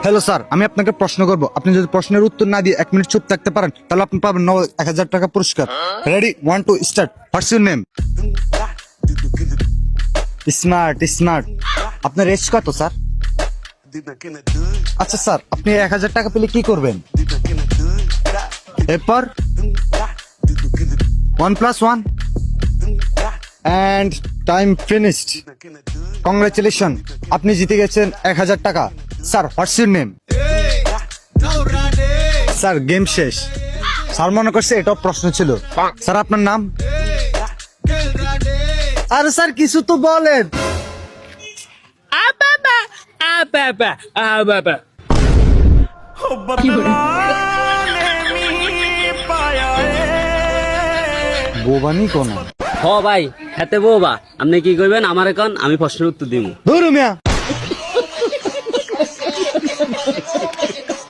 Hello sir, আমি আপনাকে প্রশ্ন করব। আপনি যদি প্রশ্নের উত্তর না দিয়ে 1 মিনিট চুপ থাকতে পারেন তাহলে আপনি পাবেন 1000 টাকা পুরস্কার। Ready, 1 2 start. What's your name? Smart smart. আপনার এজ কত স্যার? আচ্ছা স্যার, আপনি 1000 টাকা পেলে কি করবেন? এরপর 1 + 1 and time finished. কংগ্রাচুলেশন, আপনি জিতে গেছেন 1000 টাকা। Sir, what's your name? Sir, game শেষ। স্যার মনে করছে এটাও প্রশ্ন ছিল। স্যার, আপনার নাম? আরে স্যার, কিছু তো বলেন। বোবানি কোন? হ ভাই, হাতে বউবা আপনি কি করবেন আমার এখন আমি প্রশ্নের উত্তর দিব। ধরু মিয়া।